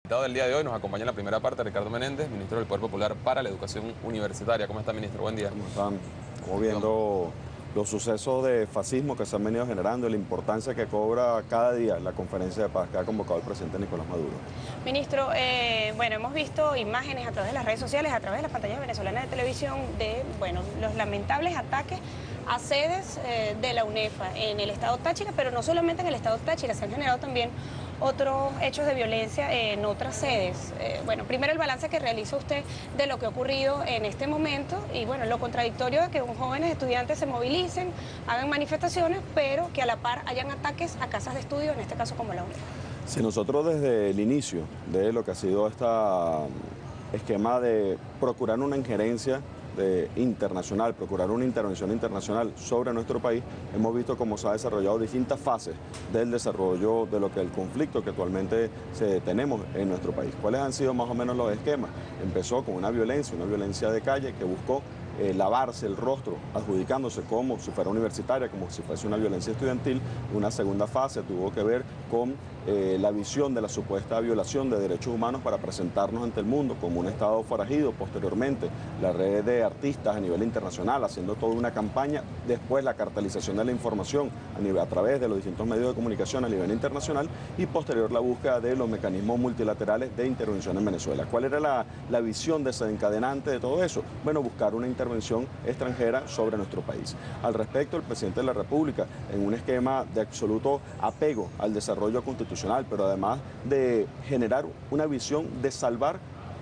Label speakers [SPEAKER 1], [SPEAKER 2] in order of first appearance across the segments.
[SPEAKER 1] Invitado del día de hoy nos acompaña en la primera parte Ricardo Menéndez, ministro del Poder Popular para la Educación Universitaria. ¿Cómo está, ministro? Buen día.
[SPEAKER 2] ¿Cómo están? Estamos viendo los sucesos de fascismo que se han venido generando y la importancia que cobra cada día la conferencia de paz que ha convocado el presidente Nicolás Maduro.
[SPEAKER 3] Ministro, bueno, hemos visto imágenes a través de las redes sociales, a través de las pantallas venezolanas de televisión, de los lamentables ataques a sedes de la UNEFA en el estado Táchira, pero no solamente en el estado Táchira, se han generado también otros hechos de violencia en otras sedes. Bueno, primero el balance que realiza usted de lo que ha ocurrido en este momento y bueno, lo contradictorio de que jóvenes estudiantes se movilicen, hagan manifestaciones, pero que a la par hayan ataques a casas de estudio, en este caso como la UNEFA.
[SPEAKER 2] Si nosotros desde el inicio de lo que ha sido este esquema de procurar una injerencia internacional, procurar una intervención internacional sobre nuestro país, hemos visto cómo se ha desarrollado distintas fases del desarrollo de lo que el conflicto que actualmente tenemos en nuestro país. ¿Cuáles han sido más o menos los esquemas? Empezó con una violencia de calle que buscó lavarse el rostro, adjudicándose como si fuera universitaria, como si fuese una violencia estudiantil. Una segunda fase tuvo que ver con la visión de la supuesta violación de derechos humanos para presentarnos ante el mundo como un Estado forajido. Posteriormente, la red de artistas a nivel internacional haciendo toda una campaña. Después, la cartelización de la información a través de los distintos medios de comunicación a nivel internacional. Y posterior, la búsqueda de los mecanismos multilaterales de intervención en Venezuela. ¿Cuál era la visión desencadenante de todo eso? Bueno, buscar una intervención extranjera sobre nuestro país. Al respecto, el presidente de la República, en un esquema de absoluto apego al desarrollo constitucional, pero además de generar una visión de salvar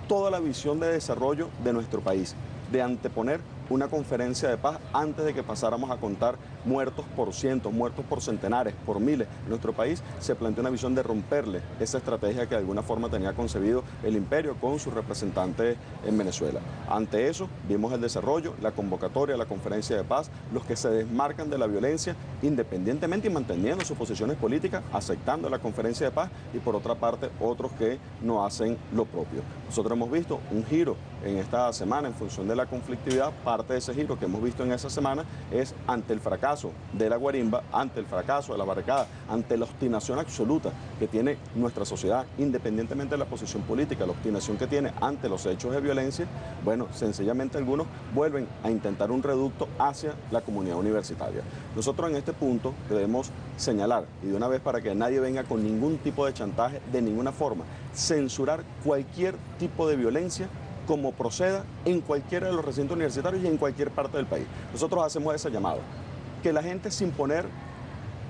[SPEAKER 2] toda la visión de desarrollo de nuestro país, de anteponer una conferencia de paz antes de que pasáramos a contar muertos por cientos, muertos por centenares, por miles en nuestro país, se planteó una visión de romperle esa estrategia que de alguna forma tenía concebido el imperio con sus representantes en Venezuela. Ante eso, vimos el desarrollo, la convocatoria, la conferencia de paz, los que se desmarcan de la violencia independientemente y manteniendo sus posiciones políticas, aceptando la conferencia de paz, y por otra parte otros que no hacen lo propio. Nosotros hemos visto un giro en esta semana en función de la conflictividad. Parte de ese giro que hemos visto en esa semana es ante el fracaso de la guarimba, ante el fracaso de la barricada, ante la obstinación absoluta que tiene nuestra sociedad, independientemente de la posición política, la obstinación que tiene ante los hechos de violencia. Bueno, sencillamente algunos vuelven a intentar un reducto hacia la comunidad universitaria. Nosotros en este punto debemos señalar, y de una vez para que nadie venga con ningún tipo de chantaje, de ninguna forma, censurar cualquier tipo de violencia como proceda en cualquiera de los recintos universitarios y en cualquier parte del país. Nosotros hacemos ese llamado, que la gente sin poner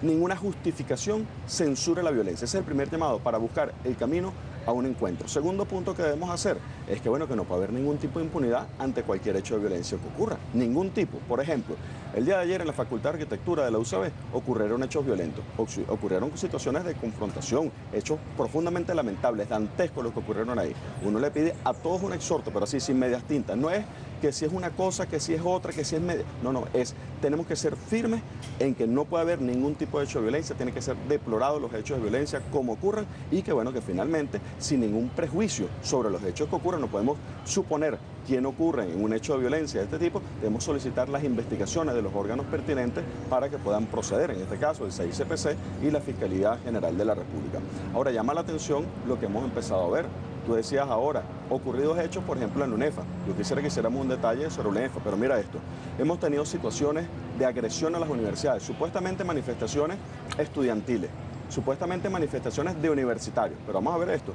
[SPEAKER 2] ninguna justificación censure la violencia. Ese es el primer llamado para buscar el camino a un encuentro. Segundo punto que debemos hacer es que, que no puede haber ningún tipo de impunidad ante cualquier hecho de violencia que ocurra. Ningún tipo. Por ejemplo, el día de ayer en la Facultad de Arquitectura de la UCB ocurrieron hechos violentos, ocurrieron situaciones de confrontación, hechos profundamente lamentables, dantescos los que ocurrieron ahí. Uno le pide a todos un exhorto, pero así sin medias tintas. No es que si es una cosa, que si es otra, que si es media. No, tenemos que ser firmes en que no puede haber ningún tipo de hecho de violencia, tiene que ser deplorados los hechos de violencia como ocurran y que finalmente, sin ningún prejuicio sobre los hechos que ocurren, no podemos suponer quién ocurre en un hecho de violencia de este tipo, debemos solicitar las investigaciones de los órganos pertinentes para que puedan proceder, en este caso el CICPC y la Fiscalía General de la República. Ahora llama la atención lo que hemos empezado a ver. Tú decías ahora, ocurridos hechos, por ejemplo, en la UNEFA. Yo quisiera que hiciéramos un detalle sobre la UNEFA, pero mira esto. Hemos tenido situaciones de agresión a las universidades, supuestamente manifestaciones estudiantiles, supuestamente manifestaciones de universitarios. Pero vamos a ver esto.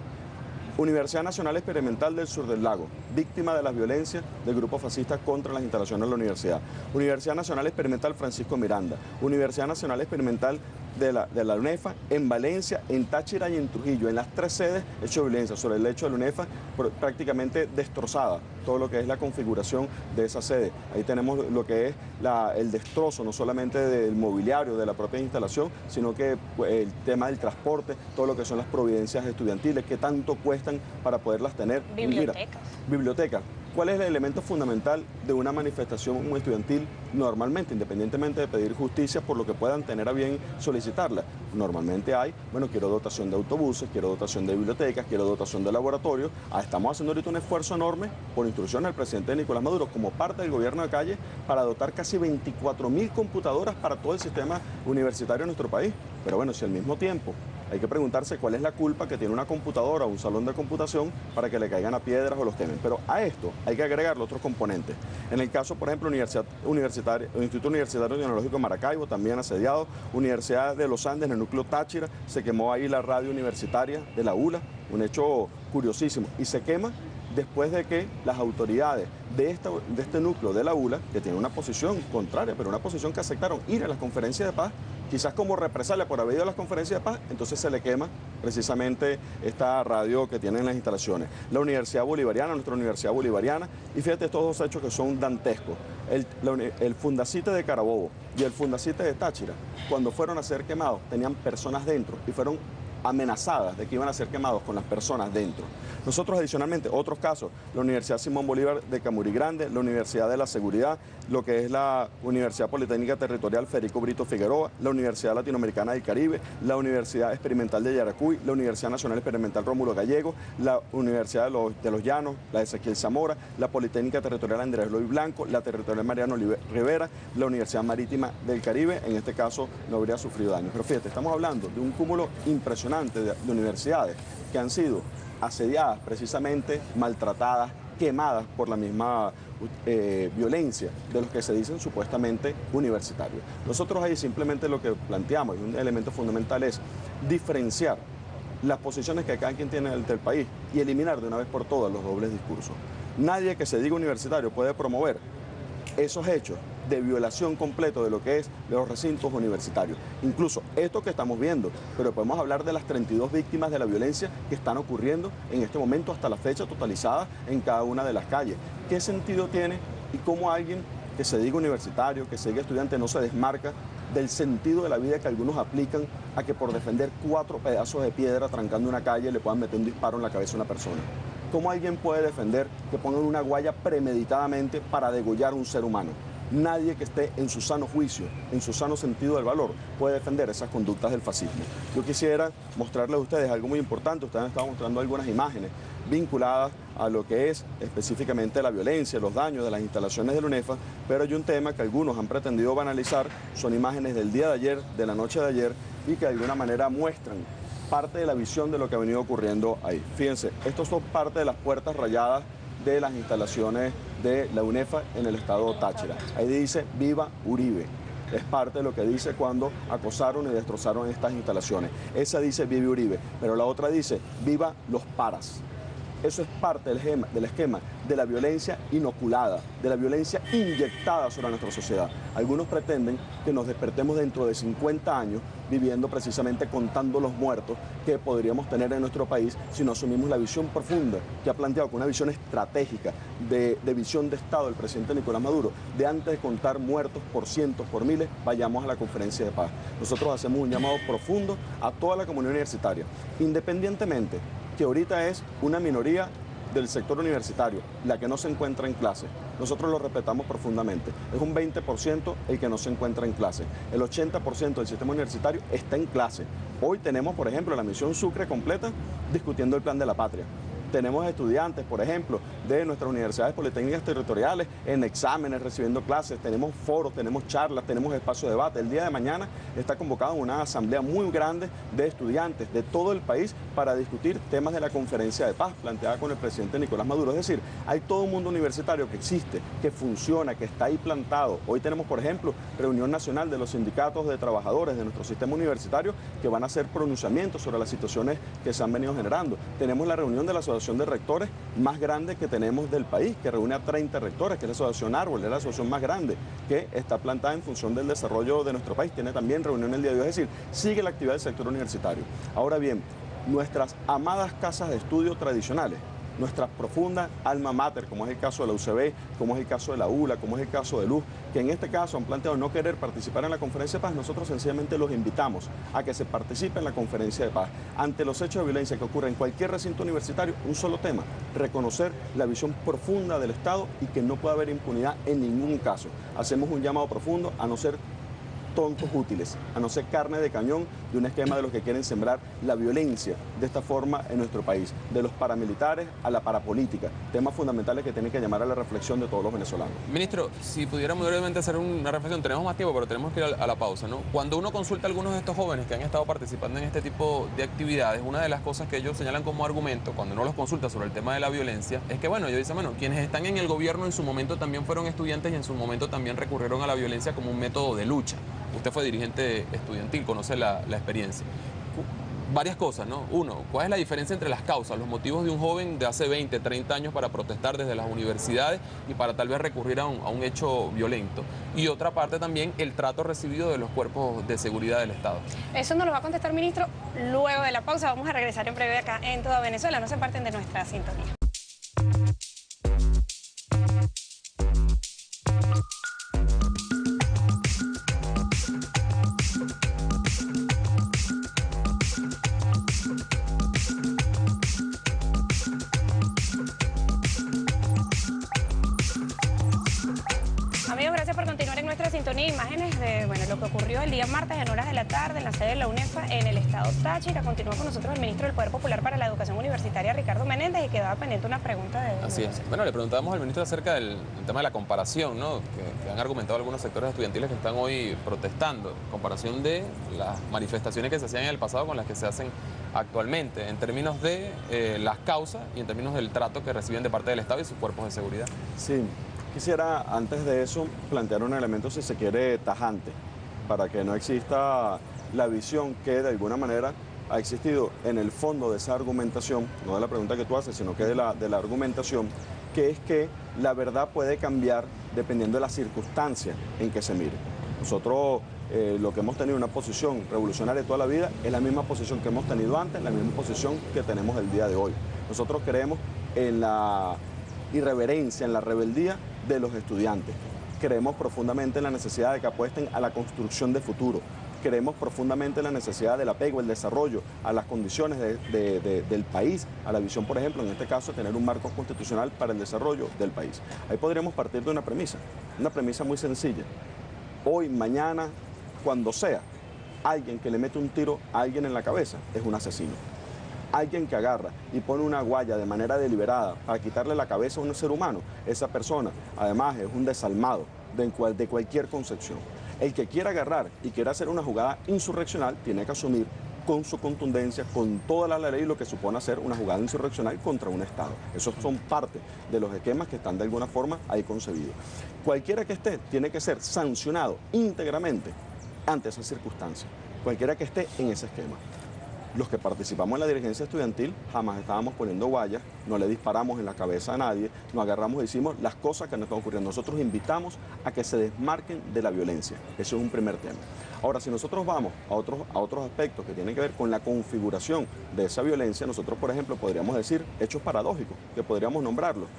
[SPEAKER 2] Universidad Nacional Experimental del Sur del Lago, víctima de las violencias del grupo fascista contra las instalaciones de la universidad. Universidad Nacional Experimental Francisco Miranda. Universidad Nacional Experimental de la UNEFA en Valencia, en Táchira y en Trujillo. En las tres sedes, hecho de violencia. Sobre el hecho de la UNEFA, prácticamente destrozada todo lo que es la configuración de esa sede. Ahí tenemos lo que es el destrozo, no solamente del mobiliario de la propia instalación, sino que el tema del transporte, todo lo que son las providencias estudiantiles, que tanto cuestan para poderlas tener.
[SPEAKER 3] Bibliotecas.
[SPEAKER 2] Bibliotecas. ¿Cuál es el elemento fundamental de una manifestación estudiantil normalmente, independientemente de pedir justicia por lo que puedan tener a bien solicitarla? Normalmente hay, quiero dotación de autobuses, quiero dotación de bibliotecas, quiero dotación de laboratorios. Estamos haciendo ahorita un esfuerzo enorme por instrucción del presidente Nicolás Maduro como parte del gobierno de calle para dotar casi 24.000 computadoras para todo el sistema universitario de nuestro país. Pero si al mismo tiempo Hay que preguntarse cuál es la culpa que tiene una computadora o un salón de computación para que le caigan a piedras o los quemen. Pero a esto hay que agregarle otros componentes. En el caso, por ejemplo, Instituto Universitario Tecnológico de Maracaibo, también asediado, Universidad de los Andes, en el núcleo Táchira, se quemó ahí la radio universitaria de la ULA, un hecho curiosísimo, y se quema después de que las autoridades de este núcleo de la ULA, que tiene una posición contraria, pero una posición que aceptaron ir a las conferencias de paz, quizás como represalia por haber ido a las conferencias de paz, entonces se le quema precisamente esta radio que tienen las instalaciones. La Universidad Bolivariana, nuestra Universidad Bolivariana, y fíjate estos dos hechos que son dantescos. El Fundacite de Carabobo y el Fundacite de Táchira, cuando fueron a ser quemados, tenían personas dentro y fueron amenazadas de que iban a ser quemados con las personas dentro. Nosotros adicionalmente, otros casos, la Universidad Simón Bolívar de Camurí Grande, la Universidad de la Seguridad, lo que es la Universidad Politécnica Territorial Federico Brito Figueroa, la Universidad Latinoamericana del Caribe, la Universidad Experimental de Yaracuy, la Universidad Nacional Experimental Rómulo Gallego, la Universidad de los Llanos, la de Ezequiel Zamora, la Politécnica Territorial Andrés Eloy Blanco, la Territorial Mariano Rivera, la Universidad Marítima del Caribe, en este caso no habría sufrido daño. Pero fíjate, estamos hablando de un cúmulo impresionante de universidades que han sido asediadas, precisamente maltratadas, quemadas por la misma violencia de los que se dicen supuestamente universitarios. Nosotros ahí simplemente lo que planteamos, y un elemento fundamental, es diferenciar las posiciones que cada quien tiene del país y eliminar de una vez por todas los dobles discursos. Nadie que se diga universitario puede promover esos hechos de violación completo de lo que es los recintos universitarios. Incluso esto que estamos viendo, pero podemos hablar de las 32 víctimas de la violencia que están ocurriendo en este momento hasta la fecha totalizada en cada una de las calles. ¿Qué sentido tiene y cómo alguien que se diga universitario, que se diga estudiante, no se desmarca del sentido de la vida que algunos aplican a que por defender 4 pedazos de piedra trancando una calle le puedan meter un disparo en la cabeza a una persona? ¿Cómo alguien puede defender que pongan una guaya premeditadamente para degollar a un ser humano? Nadie que esté en su sano juicio, en su sano sentido del valor, puede defender esas conductas del fascismo. Yo quisiera mostrarles a ustedes algo muy importante. Ustedes han estado mostrando algunas imágenes vinculadas a lo que es específicamente la violencia, los daños de las instalaciones de la UNEFA, pero hay un tema que algunos han pretendido banalizar, son imágenes del día de ayer, de la noche de ayer, y que de alguna manera muestran parte de la visión de lo que ha venido ocurriendo ahí. Fíjense, estos son parte de las puertas rayadas de las instalaciones de la UNEFA en el estado Táchira. Ahí dice "Viva Uribe". Es parte de lo que dice cuando acosaron y destrozaron estas instalaciones. Esa dice "Viva Uribe", pero la otra dice "Viva los paras". Eso es parte del esquema de la violencia inoculada, de la violencia inyectada sobre nuestra sociedad. Algunos pretenden que nos despertemos dentro de 50 años viviendo precisamente contando los muertos que podríamos tener en nuestro país si no asumimos la visión profunda que ha planteado con una visión estratégica de visión de Estado del presidente Nicolás Maduro, de antes de contar muertos por cientos, por miles, vayamos a la conferencia de paz. Nosotros hacemos un llamado profundo a toda la comunidad universitaria, independientemente que ahorita es una minoría del sector universitario, la que no se encuentra en clase. Nosotros lo respetamos profundamente. Es un 20% el que no se encuentra en clase. El 80% del sistema universitario está en clase. Hoy tenemos, por ejemplo, la misión Sucre completa discutiendo el plan de la patria. Tenemos estudiantes, por ejemplo, de nuestras universidades politécnicas territoriales en exámenes, recibiendo clases, tenemos foros, tenemos charlas, tenemos espacio de debate. El día de mañana está convocada una asamblea muy grande de estudiantes de todo el país para discutir temas de la conferencia de paz planteada con el presidente Nicolás Maduro. Es decir, hay todo un mundo universitario que existe, que funciona, que está ahí plantado. Hoy tenemos, por ejemplo, reunión nacional de los sindicatos de trabajadores de nuestro sistema universitario que van a hacer pronunciamientos sobre las situaciones que se han venido generando. Tenemos la reunión de la Asociación de Rectores más grande que tenemos del país, que reúne a 30 rectores, que es la Asociación Árbol, es la asociación más grande que está plantada en función del desarrollo de nuestro país. Tiene también reunión el día de hoy, es decir, sigue la actividad del sector universitario. Ahora bien, nuestras amadas casas de estudio tradicionales, nuestra profunda alma mater, como es el caso de la UCB, como es el caso de la ULA, como es el caso de Luz, que en este caso han planteado no querer participar en la conferencia de paz, nosotros sencillamente los invitamos a que se participe en la conferencia de paz. Ante los hechos de violencia que ocurren en cualquier recinto universitario, un solo tema: reconocer la visión profunda del Estado y que no puede haber impunidad en ningún caso. Hacemos un llamado profundo a no ser tontos útiles, a no ser carne de cañón de un esquema de los que quieren sembrar la violencia de esta forma en nuestro país, de los paramilitares a la parapolítica, temas fundamentales que tienen que llamar a la reflexión de todos los venezolanos.
[SPEAKER 1] Ministro, si pudiéramos brevemente hacer una reflexión, tenemos más tiempo, pero tenemos que ir a la pausa, ¿no? Cuando uno consulta a algunos de estos jóvenes que han estado participando en este tipo de actividades, una de las cosas que ellos señalan como argumento, cuando uno los consulta sobre el tema de la violencia, es que, bueno, ellos dicen, bueno, quienes están en el gobierno en su momento también fueron estudiantes y en su momento también recurrieron a la violencia como un método de lucha. Usted fue dirigente estudiantil, conoce la experiencia. Varias cosas, ¿no? Uno, ¿cuál es la diferencia entre las causas, los motivos de un joven de hace 20, 30 años para protestar desde las universidades y para tal vez recurrir a un hecho violento? Y otra parte también, el trato recibido de los cuerpos de seguridad del Estado.
[SPEAKER 3] Eso nos lo va a contestar, ministro, luego de la pausa. Vamos a regresar en breve acá en Toda Venezuela. No se parten de nuestra sintonía. Amigos, gracias por continuar en nuestra sintonía. Imágenes de lo que ocurrió el día martes en horas de la tarde en la sede de la UNEFA en el estado Táchira. Continúa con nosotros el ministro del Poder Popular para la Educación Universitaria, Ricardo Menéndez, y quedaba pendiente una pregunta de...
[SPEAKER 1] Así es. Bueno, le preguntábamos al ministro acerca del tema de la comparación, ¿no? Que han argumentado algunos sectores estudiantiles que están hoy protestando, comparación de las manifestaciones que se hacían en el pasado con las que se hacen actualmente, en términos de las causas y en términos del trato que reciben de parte del Estado y sus cuerpos de seguridad.
[SPEAKER 2] Sí. Quisiera, antes de eso, plantear un elemento, si se quiere, tajante, para que no exista la visión que de alguna manera ha existido en el fondo de esa argumentación, no de la pregunta que tú haces, sino que de la argumentación, que es que la verdad puede cambiar dependiendo de las circunstancias en que se mire. Nosotros lo que hemos tenido una posición revolucionaria toda la vida es la misma posición que hemos tenido antes, la misma posición que tenemos el día de hoy. Nosotros creemos en la irreverencia, en la rebeldía de los estudiantes. Creemos profundamente en la necesidad de que apuesten a la construcción de futuro. Creemos profundamente en la necesidad del apego, el desarrollo a las condiciones del país, a la visión, por ejemplo, en este caso, de tener un marco constitucional para el desarrollo del país. Ahí podríamos partir de una premisa muy sencilla. Hoy, mañana, cuando sea, alguien que le mete un tiro a alguien en la cabeza es un asesino. Alguien que agarra y pone una guaya de manera deliberada para quitarle la cabeza a un ser humano, esa persona además es un desalmado de cualquier concepción. El que quiera agarrar y quiera hacer una jugada insurreccional tiene que asumir con su contundencia, con toda la ley, lo que supone hacer una jugada insurreccional contra un Estado. Esos son parte de los esquemas que están de alguna forma ahí concebidos. Cualquiera que esté tiene que ser sancionado íntegramente ante esa circunstancia, cualquiera que esté en ese esquema. Los que participamos en la dirigencia estudiantil jamás estábamos poniendo guayas, no le disparamos en la cabeza a nadie, no agarramos y decimos las cosas que nos están ocurriendo. Nosotros invitamos a que se desmarquen de la violencia. Eso es un primer tema. Ahora, si nosotros vamos a otros aspectos que tienen que ver con la configuración de esa violencia, nosotros, por ejemplo, podríamos decir hechos paradójicos, que podríamos nombrarlos.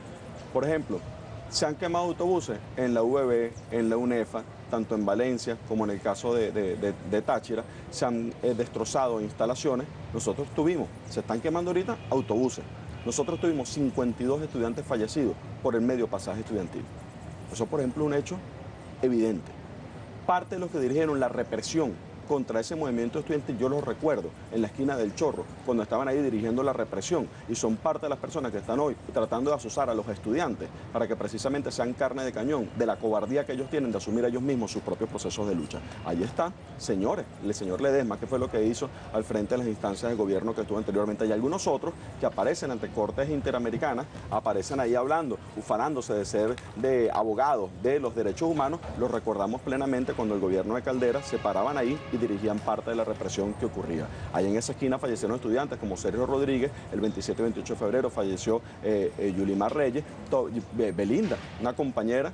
[SPEAKER 2] Por ejemplo, se han quemado autobuses en la UBB, en la UNEFA, tanto en Valencia como en el caso de Táchira, se han destrozado instalaciones. Nosotros se están quemando ahorita autobuses. Nosotros tuvimos 52 estudiantes fallecidos por el medio pasaje estudiantil. Eso, por ejemplo, es un hecho evidente. Parte de los que dirigieron la represión contra ese movimiento estudiantil, yo los recuerdo en la esquina del Chorro, cuando estaban ahí dirigiendo la represión, y son parte de las personas que están hoy tratando de asusar a los estudiantes para que precisamente sean carne de cañón de la cobardía que ellos tienen de asumir ellos mismos sus propios procesos de lucha. Ahí está, señores, el señor Ledesma, que fue lo que hizo al frente de las instancias de gobierno que estuvo anteriormente. Hay algunos otros que aparecen ante cortes interamericanas, aparecen ahí hablando, ufanándose de ser de abogados de los derechos humanos. Los recordamos plenamente cuando el gobierno de Caldera se paraban ahí y dirigían parte de la represión que ocurría. Ahí en esa esquina fallecieron estudiantes como Sergio Rodríguez, el 27 y 28 de febrero falleció Yulimar Reyes, Belinda, una compañera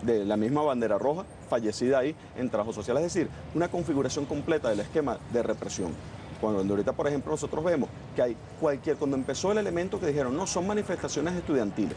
[SPEAKER 2] de la misma bandera roja, fallecida ahí en trabajo social. Es decir, una configuración completa del esquema de represión. Cuando ahorita, por ejemplo, nosotros vemos que hay cuando empezó el elemento que dijeron, no, son manifestaciones estudiantiles.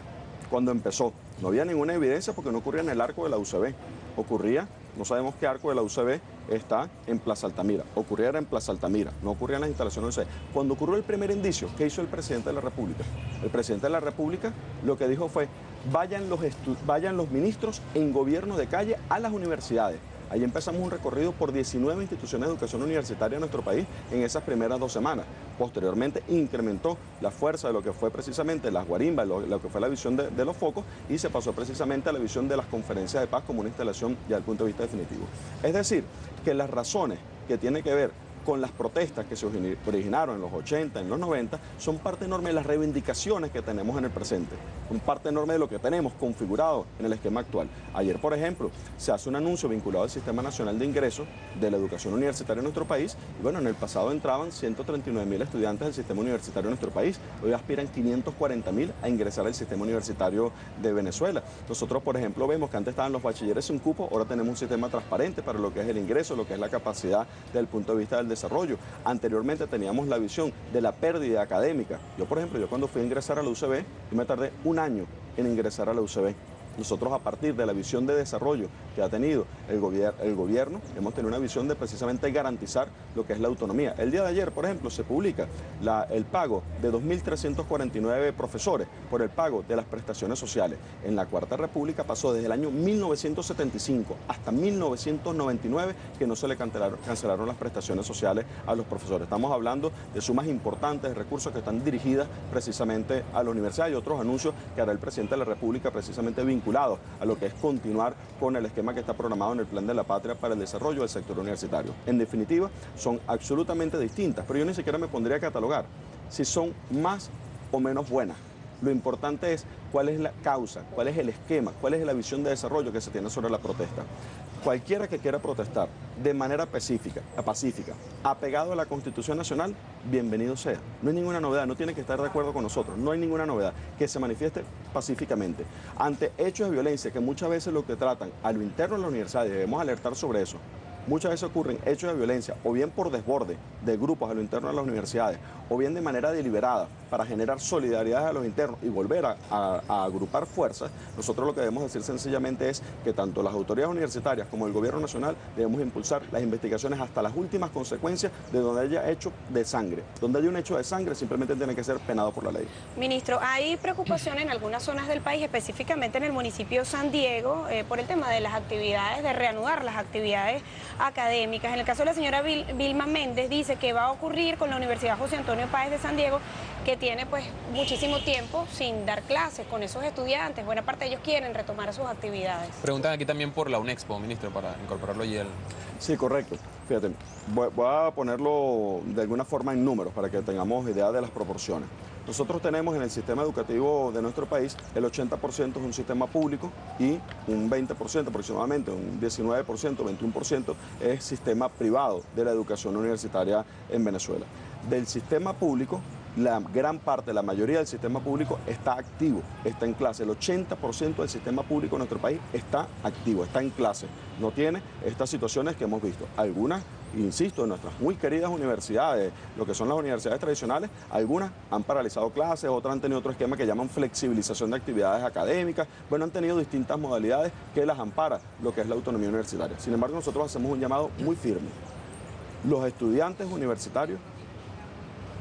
[SPEAKER 2] Cuando empezó, no había ninguna evidencia porque no ocurría en el arco de la UCB. Ocurría, no sabemos qué arco de la UCB está en Plaza Altamira. Ocurría en Plaza Altamira, no ocurría en las instalaciones de la UCB. Cuando ocurrió el primer indicio, ¿qué hizo el presidente de la República? El presidente de la República lo que dijo fue, vayan los ministros en gobierno de calle a las universidades. Ahí empezamos un recorrido por 19 instituciones de educación universitaria en nuestro país en esas primeras 2 semanas. Posteriormente incrementó la fuerza de lo que fue precisamente las guarimbas, lo que fue la visión de los focos, y se pasó precisamente a la visión de las conferencias de paz como una instalación ya desde el punto de vista definitivo. Es decir, que las razones que tienen que ver con las protestas que se originaron en los 80, en los 90, son parte enorme de las reivindicaciones que tenemos en el presente, son parte enorme de lo que tenemos configurado en el esquema actual. Ayer, por ejemplo, se hace un anuncio vinculado al Sistema Nacional de Ingresos de la educación universitaria en nuestro país, y bueno, en el pasado entraban 139.000 estudiantes del sistema universitario en nuestro país, hoy aspiran 540.000 a ingresar al sistema universitario de Venezuela. Nosotros, por ejemplo, vemos que antes estaban los bachilleres sin cupo, ahora tenemos un sistema transparente para lo que es el ingreso, lo que es la capacidad desde el punto de vista del desarrollo. Anteriormente teníamos la visión de la pérdida académica. Yo, por ejemplo, yo cuando fui a ingresar a la UCB, yo me tardé 1 año en ingresar a la UCB. Nosotros, a partir de la visión de desarrollo que ha tenido el gobierno, hemos tenido una visión de precisamente garantizar lo que es la autonomía. El día de ayer, por ejemplo, se publica el pago de 2.349 profesores por el pago de las prestaciones sociales. En la Cuarta República pasó desde el año 1975 hasta 1999 que no se le cancelaron las prestaciones sociales a los profesores. Estamos hablando de sumas importantes, de recursos que están dirigidas precisamente a la universidad, y otros anuncios que hará el presidente de la República precisamente vinculados a lo que es continuar con el esquema que está programado en el Plan de la Patria para el desarrollo del sector universitario. En definitiva, son absolutamente distintas, pero yo ni siquiera me pondría a catalogar si son más o menos buenas. Lo importante es cuál es la causa, cuál es el esquema, cuál es la visión de desarrollo que se tiene sobre la protesta. Cualquiera que quiera protestar de manera pacífica, apegado a la Constitución Nacional, bienvenido sea. No hay ninguna novedad, no tiene que estar de acuerdo con nosotros, no hay ninguna novedad, que se manifieste pacíficamente. Ante hechos de violencia que muchas veces lo que tratan a lo interno de la universidad, y debemos alertar sobre eso, muchas veces ocurren hechos de violencia, o bien por desborde de grupos a lo interno de las universidades, o bien de manera deliberada para generar solidaridad a los internos y volver a agrupar fuerzas. Nosotros lo que debemos decir sencillamente es que tanto las autoridades universitarias como el gobierno nacional debemos impulsar las investigaciones hasta las últimas consecuencias de donde haya hecho de sangre. Donde haya un hecho de sangre simplemente tiene que ser penado por la ley.
[SPEAKER 3] Ministro, hay preocupación en algunas zonas del país, específicamente en el municipio de San Diego, por el tema de las actividades, de reanudar las actividades académicas. En el caso de la señora Vilma Méndez, dice que va a ocurrir con la Universidad José Antonio Páez de San Diego, que tiene pues muchísimo tiempo sin dar clases con esos estudiantes. Buena parte de ellos quieren retomar sus actividades.
[SPEAKER 1] Preguntan aquí también por la UNEXPO, ministro, para incorporarlo allí.
[SPEAKER 2] Sí, correcto. Fíjate, voy a ponerlo de alguna forma en números para que tengamos idea de las proporciones. Nosotros tenemos en el sistema educativo de nuestro país el 80% es un sistema público y un 20% aproximadamente, un 19%, 21% es sistema privado de la educación universitaria en Venezuela. Del sistema público, la gran parte, la mayoría del sistema público está activo, está en clase. El 80% del sistema público en nuestro país está activo, está en clase. No tiene estas situaciones que hemos visto. Algunas, insisto, en nuestras muy queridas universidades, lo que son las universidades tradicionales, algunas han paralizado clases, otras han tenido otro esquema que llaman flexibilización de actividades académicas. Bueno, han tenido distintas modalidades que las ampara lo que es la autonomía universitaria. Sin embargo, nosotros hacemos un llamado muy firme. Los estudiantes universitarios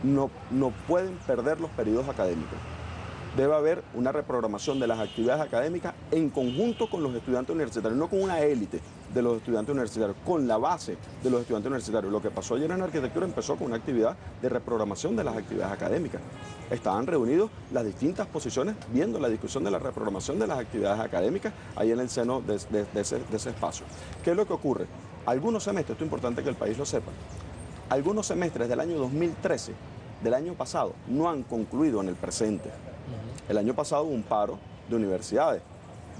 [SPEAKER 2] no pueden perder los periodos académicos. Debe haber una reprogramación de las actividades académicas en conjunto con los estudiantes universitarios, no con una élite de los estudiantes universitarios, con la base de los estudiantes universitarios. Lo que pasó ayer en arquitectura empezó con una actividad de reprogramación de las actividades académicas. Estaban reunidos las distintas posiciones viendo la discusión de la reprogramación de las actividades académicas ahí en el seno de ese espacio. ¿Qué es lo que ocurre? Algunos semestres, esto es importante que el país lo sepa, algunos semestres del año 2013, del año pasado, no han concluido en el presente. El año pasado hubo un paro de universidades.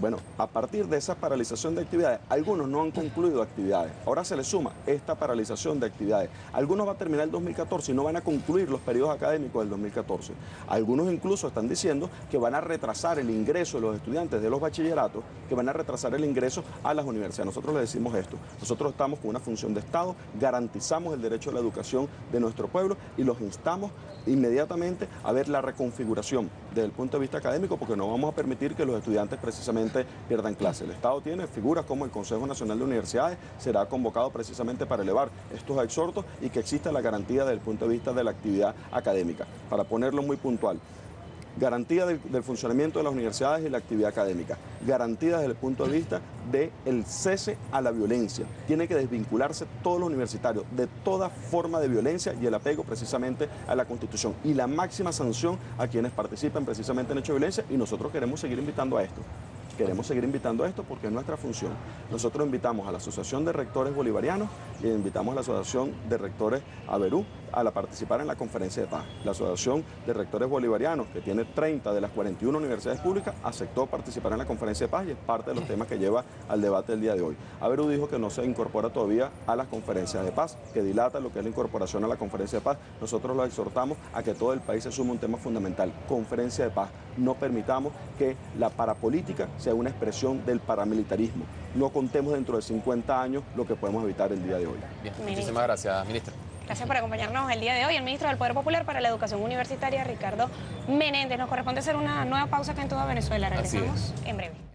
[SPEAKER 2] Bueno, a partir de esa paralización de actividades, algunos no han concluido actividades. Ahora se le suma esta paralización de actividades. Algunos va a terminar el 2014 y no van a concluir los periodos académicos del 2014. Algunos incluso están diciendo que van a retrasar el ingreso de los estudiantes de los bachilleratos, que van a retrasar el ingreso a las universidades. Nosotros le decimos esto. Nosotros estamos con una función de Estado, garantizamos el derecho a la educación de nuestro pueblo y los instamos inmediatamente a ver la reconfiguración desde el punto de vista académico, porque no vamos a permitir que los estudiantes precisamente pierdan clase. El Estado tiene figuras como el Consejo Nacional de Universidades, será convocado precisamente para elevar estos exhortos y que exista la garantía desde el punto de vista de la actividad académica. Para ponerlo muy puntual, garantía del funcionamiento de las universidades y la actividad académica, garantía desde el punto de vista del cese a la violencia. Tiene que desvincularse todos los universitarios de toda forma de violencia y el apego precisamente a la Constitución y la máxima sanción a quienes participan precisamente en hechos de violencia, y nosotros queremos seguir invitando a esto. Queremos seguir invitando a esto porque es nuestra función. Nosotros invitamos a la Asociación de Rectores Bolivarianos y invitamos a la Asociación de Rectores Averú a participar en la Conferencia de Paz. La Asociación de Rectores Bolivarianos, que tiene 30 de las 41 universidades públicas, aceptó participar en la Conferencia de Paz y es parte de los temas que lleva al debate del día de hoy. Averú dijo que no se incorpora todavía a las conferencias de paz, que dilata lo que es la incorporación a la Conferencia de Paz. Nosotros lo exhortamos a que todo el país se sume a un tema fundamental: Conferencia de Paz. No permitamos que la parapolítica sea una expresión del paramilitarismo. No contemos dentro de 50 años lo que podemos evitar el día de hoy.
[SPEAKER 1] Bien, muchísimas gracias, ministra.
[SPEAKER 3] Gracias por acompañarnos el día de hoy. El ministro del Poder Popular para la Educación Universitaria, Ricardo Menéndez. Nos corresponde hacer una nueva pausa acá en toda Venezuela. Regresamos en breve.